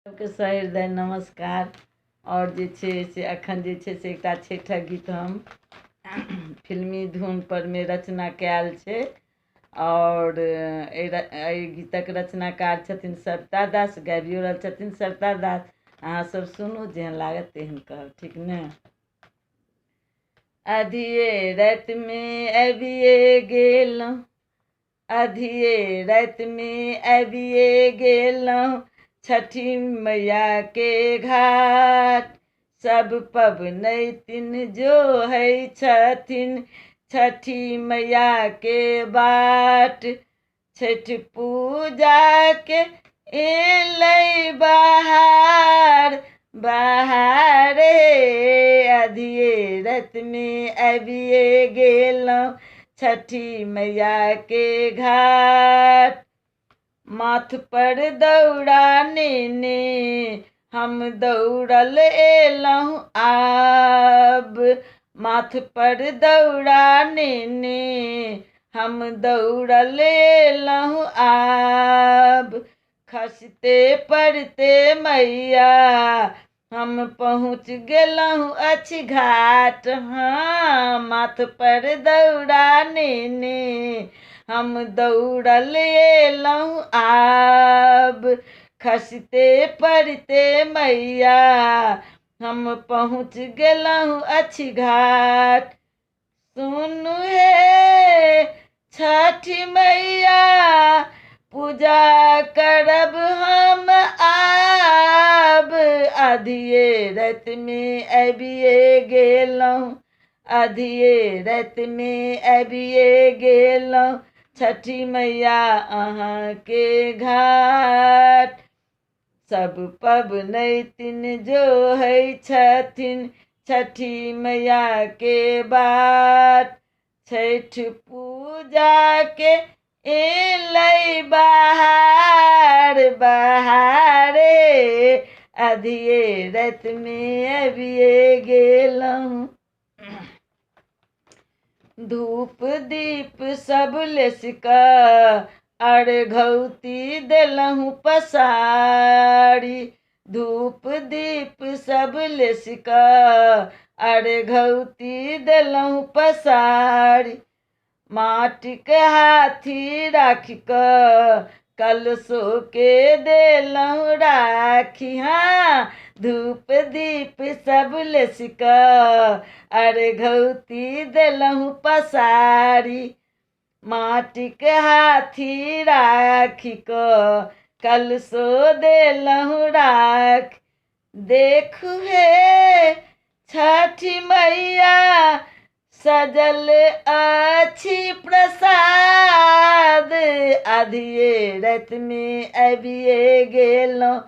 सबके सहृदय नमस्कार। और जे छै से एखन जे छै से एकटा छठिक गीत हम फिल्मी धुन पर में रचना कयल छै। और एहि गीतक रचनाकार छथिन सरिता दास, गाबियो रहल छथिन सरिता दास। अहाँ सब सुनू, जेहन लागत तेहन कहब, ठीक ने। अधिये राति में आबिये गेलहुँ, अधिये राति में आबिये गेलहुँ, छठी मैया के घाट। सब पबनैतिन जो है छथिन, छठी मैया के बाट। छठ पूजा के एलै बहार, बहारे अधिये राति में आबिये गेलहुँ, छठी मैया के घाट। माथ पर दौड़ा नेने हम दौड़ल एलहुँ आब, माथ पर दौड़ा नेने हम दौड़ल एलहुँ आब। खसते पड़ते मैया हम पहुँच गेलहुँ अछि घाट। हाँ, माथ पर दौड़ा नेने हम दौड़ल एलहुँ आब। खसते पड़ते मैया हम पहुँच गेलहुँ अछि घाट। सुनू हे छठी मैया पूजा करब हम आब, अधिये राति में आबिये गेलहुँ, अधिये राति में आबिये गेलहुँ, छठी मैया अहाँ के घाट। सब पबनैतिन जो है छथिन, छठी मैया के बाट। छठ पूजा के एलै बहार, बहारे अधिये राति में आबिये गेलहुँ। धूप दीप सब लेस कऽ अर्घौती देलहुँ पसारी, धूप दीप सब लेस कऽ अर्घौती देलहुँ पसारी। माटिक हाथी राखि कऽ कलशो के देलहुँ राखी। हाँ, धूप दीप सब लेस कऽ अर्घौती देलहुँ पसारी। माटिक हाथी राखि कऽ कलशो देलहुँ राख। देखू हे छठी मैया सजल अछि प्रसाद, अधिये राति में आबिये गेलहुँ,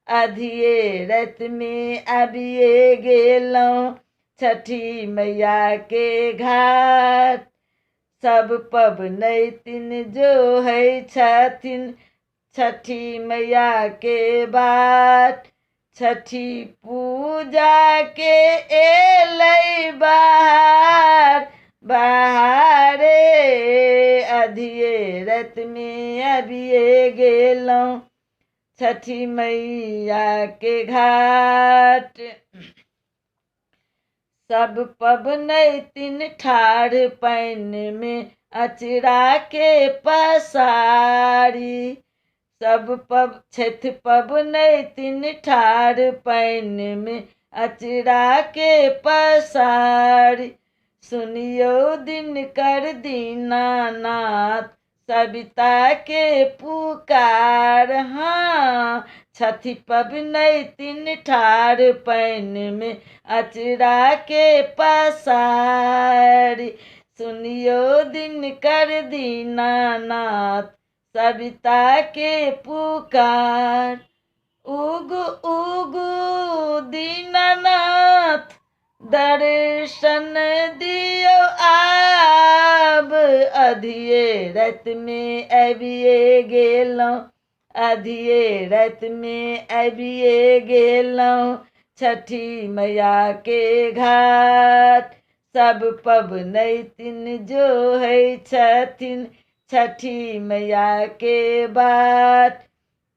अधिये राति में आबिये गेलहुँ, छठी मैया के घाट। सब पबनैतिन जो है छथिन, छठी मैया के बाट। छठी पूजा के एलै बहार, बहारे अधिये राति में आबिये गेलहुँ, छठी मैया के घाट। सब पबनैतिन ठाढ़ पानि में अचरा के पसारी, सब छठ पबनैतिन ठाढ़ पानि में अचरा के पसारी। सुनियो दिनकर दीनानाथ सविता के पुकार। हाँ, छठी पबनैतिन ठाढ़ पानि में अचरा के पसारी। सुनियो दिनकर दीनानाथ सविता के पुकार। उगु उगु दीनानाथ दर्शन दियो आब, अधिये राति में आबिये गेलहुँ, अधिये राति में आबिये गेलहुँ, छठी मैया के घाट। सब पबनैतिन जो है छथिन, छठी मैया के बाट।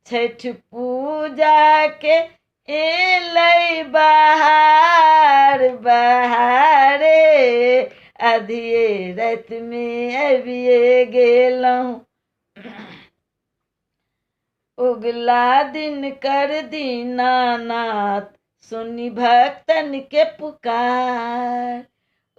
छठ पूजा के एलै बहार बहारे, आधिये राति में आबिए गेलहुँ। उगला दिन कर दीनानाथ, सुनी भक्तन के पुकार।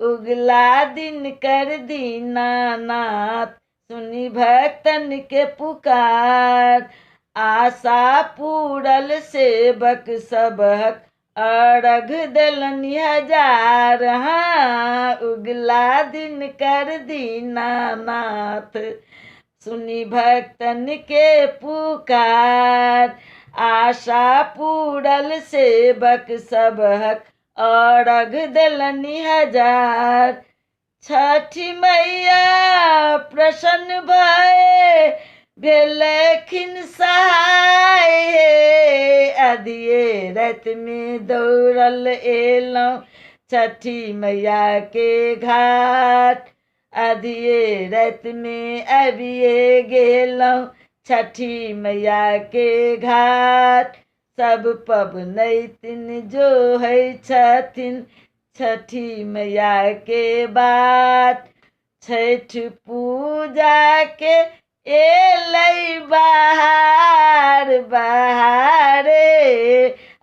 उगला दिन कर दीनानाथ, सुनी भक्तन के पुकार। आशा पूरल सेवक सबहक, अर्घ देलनि हजार। हाँ, उगला दिन कर दीनानाथ, सुनी भक्तन के पुकार। आशा पूरल सेवक सबहक, अर्घ देलनि हजार। छठी मैया प्रसन्न भए, भेलखिन सहाय। आधिये राति में दौड़ल एलहुँ छठी मैया के घाट। आधिये राति में आबिए गेलहुँ छठी मैया के घाट। सब पबनैतिन जो है छथिन, छठी मैया के बाट। छठ पूजा के एलै बहार बहारे,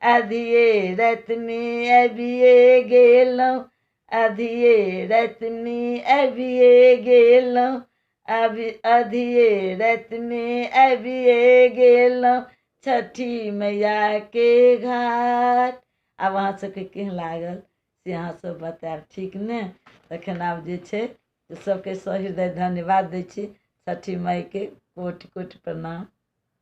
आधिये राति में आबिए गेलहुँ। आधिये राति में आबिए गेलहुँ। आधिये राति में आबिए गेलहुँ छठी मैया के घाट। आब अहाँ सबके केहन लागल से अहाँ सब बतायब, ठीक ने। तखन आब जे छै सबके सहृदय धन्यवाद दै छी। छठी माई के कोटि कोटि प्रणाम।